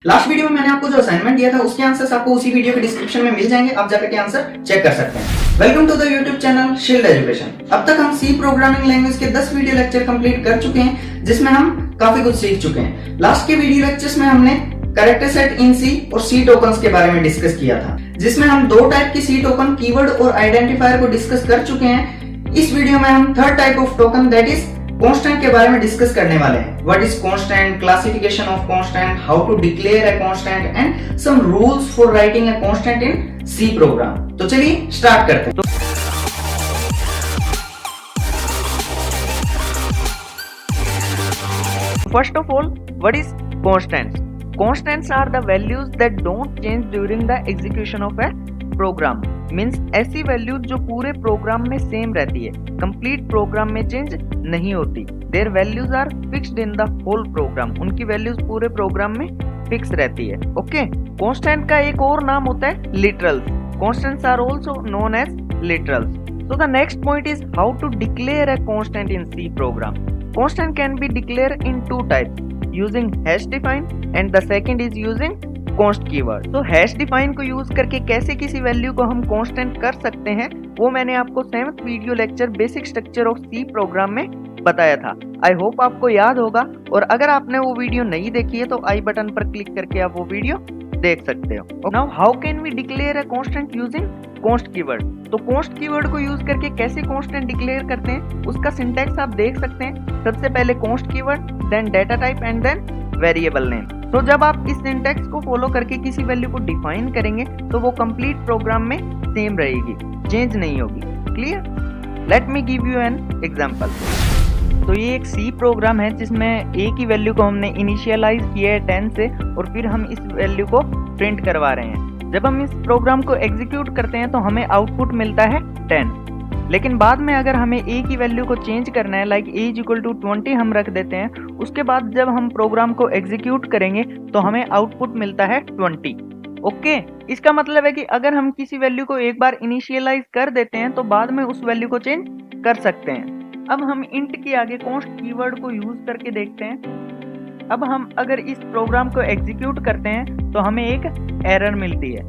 Last video में मैंने आपको जो असाइनमेंट दिया था उसके आंसर्स आपको उसी वीडियो के डिस्क्रिप्शन में मिल जाएंगे, आप जाकर के आंसर चेक कर सकते हैं। Welcome to the YouTube channel Shield Education. अब तक हम सी प्रोग्रामिंग लैंग्वेज के 10 वीडियो लेक्चर कंप्लीट कर चुके हैं, जिसमें हम काफी कुछ सीख चुके हैं। लास्ट के वीडियो लेक्चर्स में हमने कैरेक्टर सेट इन सी और सी टोकन्स के बारे में डिस्कस किया था, जिसमें हम दो टाइप की सी टोकन कीवर्ड और आइडेंटिफायर को डिस्कस कर चुके हैं। इस वीडियो में हम third type of token that is constant के बारे में डिस्कस करने वाले हैं। What is constant, classification of constant, how to declare a constant and some rules for writing a constant in C program. तो चलिए स्टार्ट करते हैं। First of all, what is constants? Constants are the values that don't change during the execution of a program. Means ऐसी values जो पूरे programme में same रहती है, कंप्लीट प्रोग्राम में चेंज नहीं होती। Their values are fixed in the whole program. उनकी वैल्यूज पूरे प्रोग्राम में फिक्स रहती है। ओके, कांस्टेंट का एक और नाम होता है literals. Constants are also known as literals. So the next point is how to declare a constant in C program. Constant can be declared in two types, using hash define and the second is using const keyword. तो hash define को use करके कैसे किसी value को हम constant कर सकते हैं, वो मैंने आपको 7th video lecture basic structure of C program में बताया था। आई होप आपको याद होगा, और अगर आपने वो वीडियो नहीं देखी है तो आई बटन पर क्लिक करके आप वो वीडियो देख सकते हो। Now how can we declare a constant using const keyword? तो const कीवर्ड को यूज करके कैसे कांस्टेंट डिक्लेयर करते हैं, उसका सिंटैक्स आप देख सकते हैं। सबसे पहले const keyword, then data type and then variable name. तो जब आप इस सिंटैक्स को फॉलो करके किसी वैल्यू को डिफाइन करेंगे तो वो कंप्लीट प्रोग्राम में सेम रहेगी, चेंज नहीं होगी। Clear? Let me give you an example. तो ये एक सी प्रोग्राम है जिसमें ए की वैल्यू को हमने इनिशियलाइज किया है 10 से, और फिर हम इस वैल्यू को प्रिंट करवा रहे हैं। जब हम इस प्रोग्राम को एग्जीक्यूट करते हैं तो हमें आउटपुट मिलता है 10, लेकिन बाद में अगर हमें ए की वैल्यू को चेंज करना है, like a is equal to 20 हम रख देते हैं, उसके बाद जब हम प्रोग्राम को एग्जीक्यूट करेंगे तो हमें आउटपुट मिलता है 20। ओके, इसका मतलब है कि अगर हम किसी वैल्यू को एक बार इनिशियलाइज कर देते हैं तो बाद में उस वैल्यू को चेंज कर सकते हैं। अब हम इंट के आगे कांस्ट कीवर्ड को यूज करके देखते हैं। अब हम अगर इस प्रोग्राम को एग्जीक्यूट करते हैं तो हमें एक एरर मिलती है।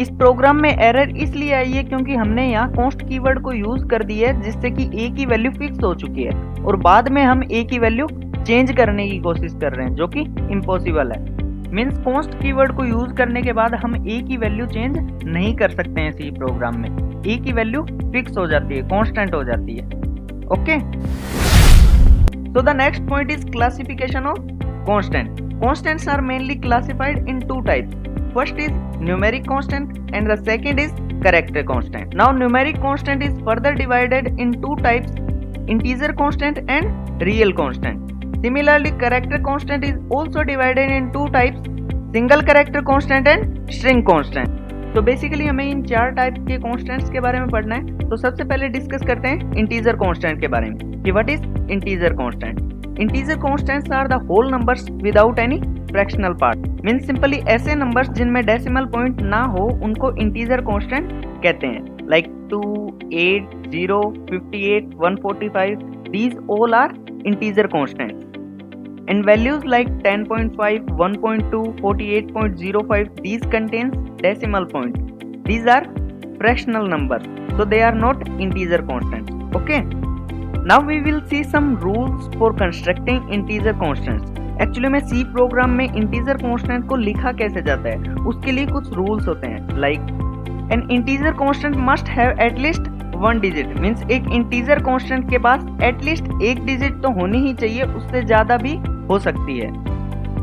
इस प्रोग्राम में एरर इसलिए आई है क्योंकि हमने यहाँ कांस्ट कीवर्ड को यूज कर दी है, जिससे कि ए की वैल्यू फिक्स हो चुकी है और बाद में हम ए की वैल्यू चेंज करने की कोशिश कर रहे हैं, जो कि इम्पॉसिबल है। मीन्स कांस्ट कीवर्ड को यूज करने के बाद हम ए की वैल्यू चेंज नहीं कर सकते हैं सी प्रोग्राम में। ए की वैल्यू फिक्स हो जाती है, कांस्टेंट हो जाती है। Okay, so the next point is classification of constant. Constants are mainly classified in two types. First is numeric constant and the second is character constant. Now numeric constant is further divided in two types, integer constant and real constant. Similarly, character constant is also divided in two types, single character constant and string constant. तो basically हमें इन चार type के constants के बारे में पढ़ना है। तो सबसे पहले डिस्कस करते हैं इंटीजर कांस्टेंट के बारे में कि what is integer constant. Integer constants are the whole numbers without any fractional part. Means simply ऐसे नंबर्स जिनमें डेसिमल पॉइंट ना हो उनको इंटीजर कांस्टेंट कहते हैं, like 2, 8, 0, 58, 145। These all are integer constants. And values like 10.5, 1.2, 48.05, these contains decimal point. These are fractional numbers, so they are not integer constants. Okay. Now we will see some rules for constructing integer constants. Actually में C program में integer constant को लिखा कैसे जाता है, उसके लिए कुछ rules होते हैं, like an integer constant must have at least one digit. Means एक इंटीजर कांस्टेंट के पास एटलीस्ट एक डिजिट तो होनी ही चाहिए, उससे ज्यादा भी हो सकती है।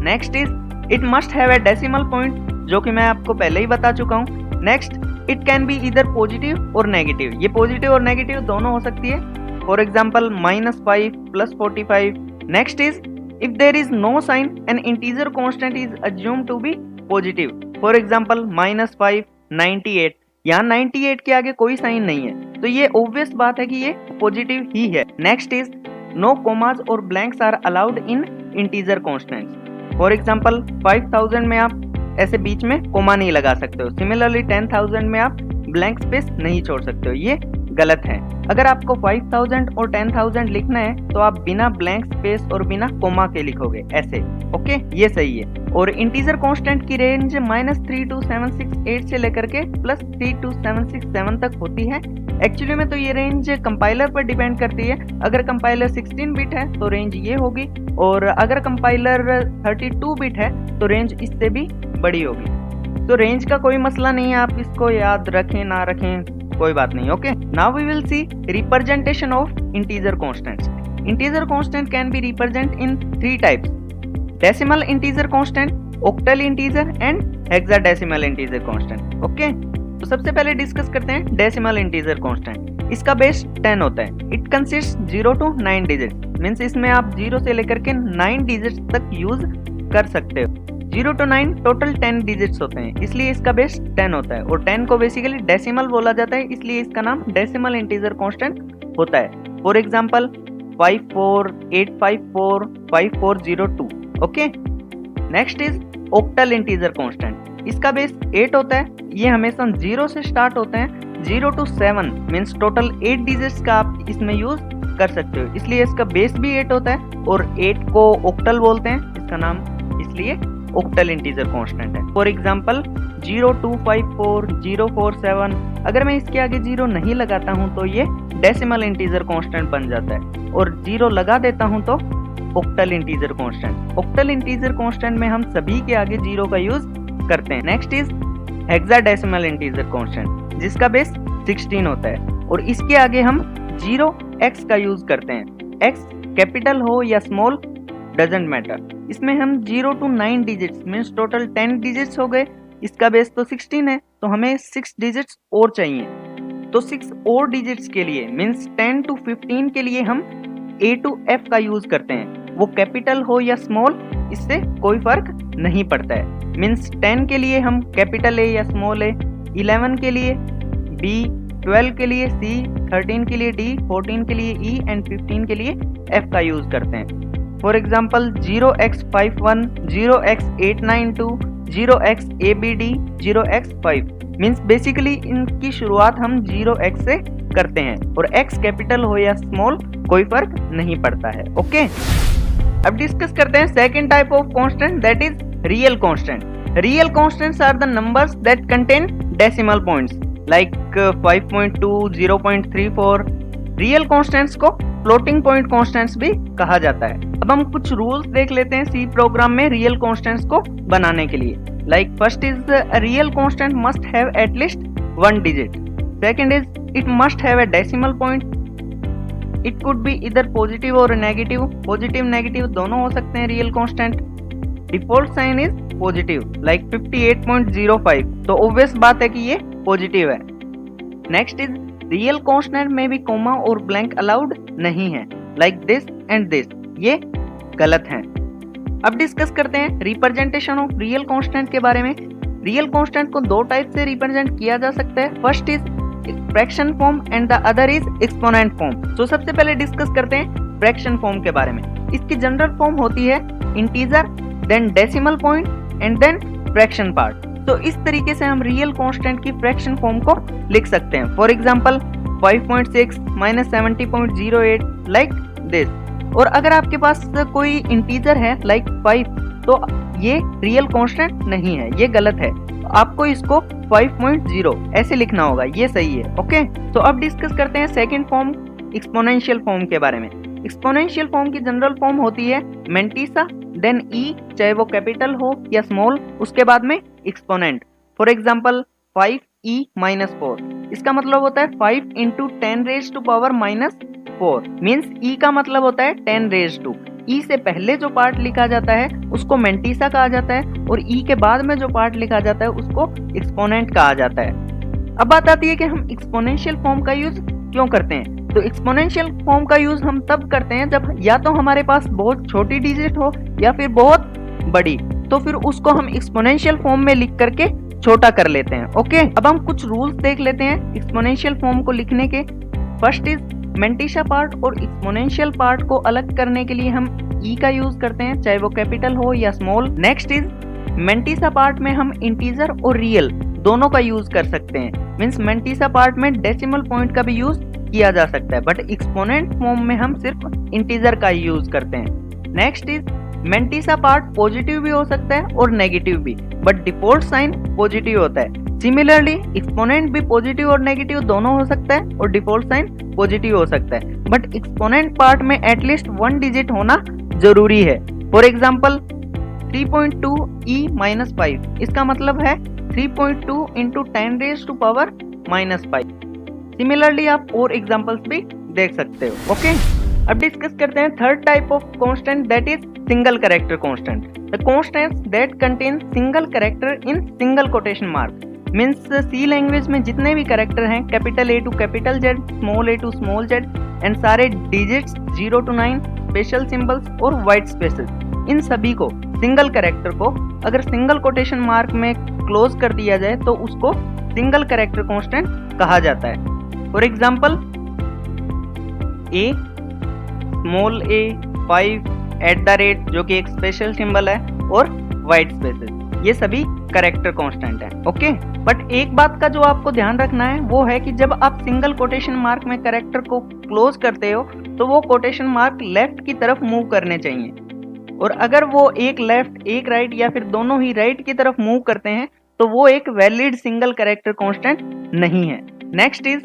Next is it must have a decimal point, जो कि मैं आपको पहले ही बता चुका हूँ। Next, it can be either positive और नेगेटिव। ये पॉजिटिव और नेगेटिव दोनों हो सकती है। For example -5 + 45। Next is if there is no sign an integer constant is assumed to be positive. For example -5, 98। यहाँ 98 के आगे कोई साइन नहीं है, तो ये ऑब्वियस बात है कि ये पॉजिटिव ही है। नेक्स्ट इज नो कोमास और blanks are allowed in integer constants. For example 5000 में आप ऐसे बीच में कोमा नहीं लगा सकते हो। सिमिलरली 10,000 में आप ब्लैंक स्पेस नहीं छोड़ सकते हो। ये गलत है। अगर आपको 5000 और 10,000 लिखना है तो आप बिना ब्लैंक स्पेस और बिना कोमा के लिखोगे ऐसे, ओके, ये सही है। और इंटीजर कांस्टेंट की रेंज -32768 से लेकर के +32767 तक होती है। एक्चुअली में तो ये रेंज कंपाइलर पर डिपेंड करती है। अगर कंपाइलर 16 बिट है तो रेंज ये होगी, और अगर कंपाइलर 32 बिट है तो रेंज इससे भी बड़ी होगी। तो रेंज का कोई मसला नहीं है, आप इसको याद रखें ना रखें कोई बात नहीं, okay. Now we will see representation of integer constants. Integer constant can be represent in 3 types: decimal integer constant, octal integer and hexadecimal integer constant, okay. तो सबसे पहले डिस्कस करते हैं डेसिमल इंटीजर कांस्टेंट। इसका बेस 10 होता है। It consist 0 to 9 digit, means इसमें आप 0 से लेकर के 9 डिजिट तक यूज कर सकते हो। 0 to 9 टोटल 10 डिजिट्स होते हैं, इसलिए इसका बेस 10 होता है। और 10 को बेसिकली डेसिमल बोला जाता है, इसलिए इसका नाम डेसिमल इंटीजर कांस्टेंट होता है। For example 54854 5402, okay. Next is octal integer constant. इसका बेस 8 होता है। ये हमेशा 0 से स्टार्ट होते हैं। 0 to 7 मींस टोटल 8 डिजिट्स का आप इसमें यूज कर सकते हो, इसलिए इसका बेस भी 8 होता है। और 8 को ऑक्टल बोलते हैं, इसका नाम इसलिए ऑक्टल इंटीजर कांस्टेंट है। फॉर एग्जांपल 0254 047, अगर मैं इसके आगे 0 नहीं लगाता हूं तो ये डेसिमल इंटीजर कांस्टेंट बन जाता है, और 0 लगा देता हूं तो octal integer constant. Octal integer constant में हम सभी के आगे 0 का यूज करते हैं। Next is hexadecimal integer constant, जिसका बेस 16 होता है, और इसके आगे हम 0x का यूज करते हैं। x कैपिटल हो या स्मॉल डजंट मैटर। इसमें हम 0 to 9 digits means total 10 digits हो गए। इसका बेस तो 16 है, तो हमें 6 डिजिट्स और चाहिए। तो 6 और डिजिट्स के लिए मींस 10 to 15 के लिए हम A to F का यूज करते हैं। वो कैपिटल हो या स्मॉल, इससे कोई फर्क नहीं पड़ता है। मींस 10 के लिए हम कैपिटल A या स्मॉल A, 11 के लिए B, 12 के लिए C, 13 के लिए D, 14 के लिए E एंड 15 के लिए F का यूज करते हैं। For example 0x51, 0x892, 0xabd, 0x5 means basically इनकी शुरुआत हम 0x से करते हैं, और x कैपिटल हो या स्मॉल कोई फर्क नहीं पड़ता है, ओके। अब डिस्कस करते हैं second type of constant, that is real constant. Real constants are the numbers that contain decimal points like 5.2, 0.34। Real constants को फ्लोटिंग पॉइंट कांस्टेंट्स भी कहा जाता है। अब हम कुछ रूल्स देख लेते हैं सी प्रोग्राम में रियल कांस्टेंट्स को बनाने के लिए। Like first is a real constant must have at least 1 digit. Second is it must have a decimal point. It could be either positive और नेगेटिव, पॉजिटिव नेगेटिव दोनों हो सकते हैं real constant. Default sign is positive like 58.05, तो obvious बात है कि ये पॉजिटिव है। नेक्स्ट इज रियल कांस्टेंट में भी कोमा और ब्लैंक अलाउड नहीं है, लाइक दिस एंड दिस, ये गलत है। अब डिस्कस करते हैं रिप्रेजेंटेशन ऑफ रियल कांस्टेंट के बारे में। रियल कांस्टेंट को 2 टाइप से रिप्रेजेंट किया जा सकता है। First is fraction form and the other is exponent form. तो सबसे पहले डिस्कस करते हैं फ्रैक्शन फॉर्म के बारे में। इसकी जनरल फॉर्म होती है integer, then decimal point and then fraction part. तो इस तरीके से हम रियल कांस्टेंट की फ्रैक्शन फॉर्म को लिख सकते हैं। For example 5.6 -70.08 like this. और अगर आपके पास कोई इंटीजर है लाइक 5, तो ये रियल कांस्टेंट नहीं है, ये गलत है। आपको इसको 5.0 ऐसे लिखना होगा, ये सही है, ओके। तो अब डिस्कस करते हैं सेकंड फॉर्म एक्सपोनेंशियल फॉर्म के बारे में। एक्सपोनेंशियल फॉर्म की जनरल फॉर्म होती है मेंटिसा, देन ई, चाहे वो कैपिटल हो या स्मॉल, उसके बाद में एक्सपोनेंट। फॉर एग्जांपल 5e-4, इसका मतलब होता है 5 × 10⁻⁻⁴ मींस e का मतलब होता है 10⁻²। e से पहले जो पार्ट लिखा जाता है उसको मेंटिसा कहा जाता है, और e के बाद में जो पार्ट लिखा जाता है उसको एक्सपोनेंट कहा जाता है। अब बात आती है कि हम एक्सपोनेंशियल फॉर्म का यूज क्यों करते हैं। तो एक्सपोनेंशियल फॉर्म का यूज हम तब करते हैं जब या तो हमारे पास बहुत छोटी डिजिट हो या फिर बहुत बड़ी, तो फिर उसको हम एक्सपोनेंशियल फॉर्म में लिख करके छोटा कर लेते हैं, ओके। अब हम कुछ रूल्स देख लेते हैं एक्सपोनेंशियल फॉर्म को लिखने के। फर्स्ट इज मेंटिसा पार्ट और एक्सपोनेंशियल पार्ट को अलग करने के लिए हम ई का यूज करते हैं, चाहे वो कैपिटल हो या small. Next is mantissa part में हम इंटीजर और रियल दोनों का यूज कर सकते हैं। मीन्स मेंटिसा पार्ट में डेसिमल पॉइंट का भी यूज किया जा सकता है, बट एक्सपोनेंट फॉर्म में हम सिर्फ इंटीजर का ही यूज करते हैं। Next is mantissa part positive भी हो सकता है और नेगेटिव भी, बट डिफॉल्ट साइन पॉजिटिव होता है। सिमिलरली एक्सपोनेंट भी पॉजिटिव और नेगेटिव दोनों हो सकता है और डिफॉल्ट साइन पॉजिटिव हो सकता है, बट एक्सपोनेंट पार्ट में एटलीस्ट 1 डिजिट होना जरूरी है। फॉर एग्जाम्पल 3.2 e-5, इसका मतलब है 3.2 इंटू 10⁻⁻⁵। सिमिलरली आप और एग्जांपल्स भी देख सकते हो। ओके, अब डिस्कस करते हैं third type of constant, that is single character constant. The constants that contain single character in single quotation mark. Means C language में जितने भी कैरेक्टर हैं, capital A to capital Z, small a to small z, and सारे digits 0 to 9, special symbols और white spaces, इन सभी को single character को अगर सिंगल कोटेशन मार्क में क्लोज कर दिया जाए तो उसको सिंगल कैरेक्टर कांस्टेंट कहा जाता है। For example a, small a, 5, @ जो कि एक स्पेशल सिंबल है, और व्हाइट स्पेसेस, ये सभी कैरेक्टर कांस्टेंट है। ओके, बट एक बात का जो आपको ध्यान रखना है वो है कि जब आप सिंगल कोटेशन मार्क में कैरेक्टर को क्लोज करते हो तो वो कोटेशन मार्क लेफ्ट की तरफ मूव करने चाहिए, और अगर वो एक लेफ्ट एक राइट या फिर दोनों ही राइट की तरफ मूव करते हैं तो वो एक वैलिड सिंगल कैरेक्टर कांस्टेंट नहीं है। Next is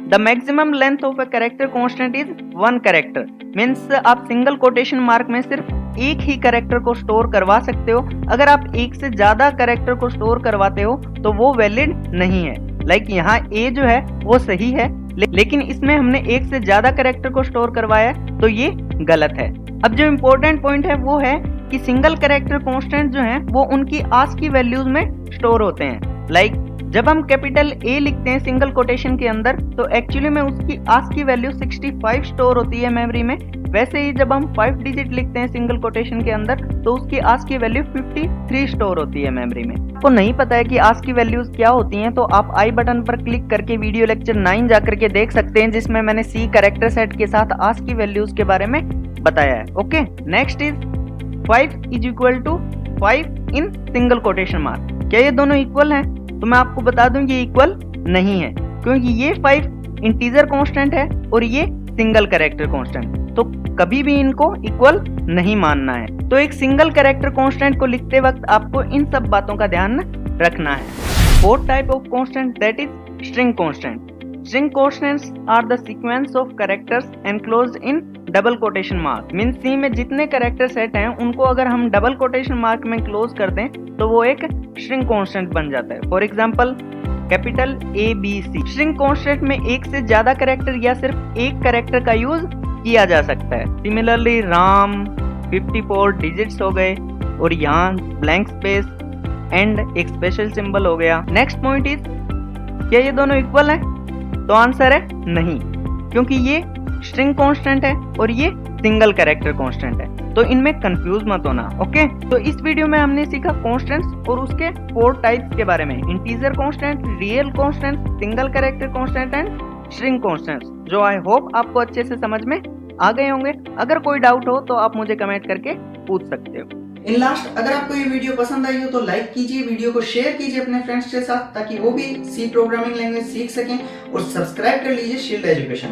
the maximum length of a character constant is 1 character. Means आप सिंगल कोटेशन मार्क में सिर्फ एक ही कैरेक्टर को स्टोर करवा सकते हो। अगर आप एक से ज्यादा कैरेक्टर को स्टोर करवाते हो तो वो वैलिड नहीं है। लाइक यहाँ A जो है वो सही है, लेकिन इसमें हमने एक से ज्यादा कैरेक्टर को स्टोर करवाया तो ये गलत है। अब जो इम्पोर्टेंट पॉइंट है वो है कि सिंगल कैरेक्टर कांस्टेंट जो है वो उनकी ASCII वैल्यूज में स्टोर होते हैं। लाइक जब हम कैपिटल A लिखते हैं सिंगल कोटेशन के अंदर तो एक्चुअली में उसकी ASCII वैल्यू 65 स्टोर होती है मेमोरी में। वैसे ही जब हम 5 डिजिट लिखते हैं सिंगल कोटेशन के अंदर तो उसकी ASCII वैल्यू 53 स्टोर होती है मेमोरी में। आपको नहीं पता है कि ASCII वैल्यूज क्या होती हैं तो आप आई बटन पर क्लिक करके वीडियो लेक्चर 9 जाकर के देख सकते हैं, जिसमें मैंने C कैरेक्टर सेट के साथ ASCII वैल्यूज के बारे में बताया है। Okay, next is 5 = 5 in single quotation mark. क्या ये दोनों इक्वल हैं? तो मैं आपको बता दूं ये इक्वल नहीं है, क्योंकि ये 5 इंटीजर कांस्टेंट है और ये सिंगल कैरेक्टर कांस्टेंट, तो कभी भी इनको इक्वल नहीं मानना है। तो एक सिंगल कैरेक्टर कांस्टेंट को लिखते वक्त आपको इन सब बातों का ध्यान रखना है। Fourth type of constant that is string constant. String constants are the sequence of characters enclosed in double quotation mark। Mean C में जितने कैरेक्टर सेट हैं उनको अगर हम डबल कोटेशन मार्क में क्लोज कर दें तो वो एक स्ट्रिंग कांस्टेंट बन जाता है। For example capital ABC। String constant में एक से ज्यादा कैरेक्टर या सिर्फ एक कैरेक्टर का यूज किया जा सकता है। सिमिलरली राम 54 डिजिट्स हो गए, और यहाँ ब्लैंक स्पेस एंड एक स्पेशल सिंबल हो गया। नेक्स्ट पॉइंट इज, क्या ये दोनों इक्वल हैं? तो आंसर है नहीं, क्योंकि ये स्ट्रिंग कांस्टेंट है और ये सिंगल कैरेक्टर कांस्टेंट है, तो इनमें कंफ्यूज मत होना। ओके, तो इस वीडियो में हमने सीखा कांस्टेंट्स और उसके 4 टाइप्स के बारे में, integer constant, real constant, single character constant and string constants, जो आई होप आपको अच्छे से समझ में आ गए होंगे। अगर कोई डाउट हो तो आप मुझे कमेंट करके पूछ सकते हो। इन लास्ट, अगर आपको ये वीडियो पसंद आई हो तो लाइक कीजिए, वीडियो को शेयर कीजिए अपने फ्रेंड्स के साथ ताकि वो भी सी प्रोग्रामिंग लैंग्वेज सीख सकें, और सब्सक्राइब कर लीजिए शील्ड एजुकेशन।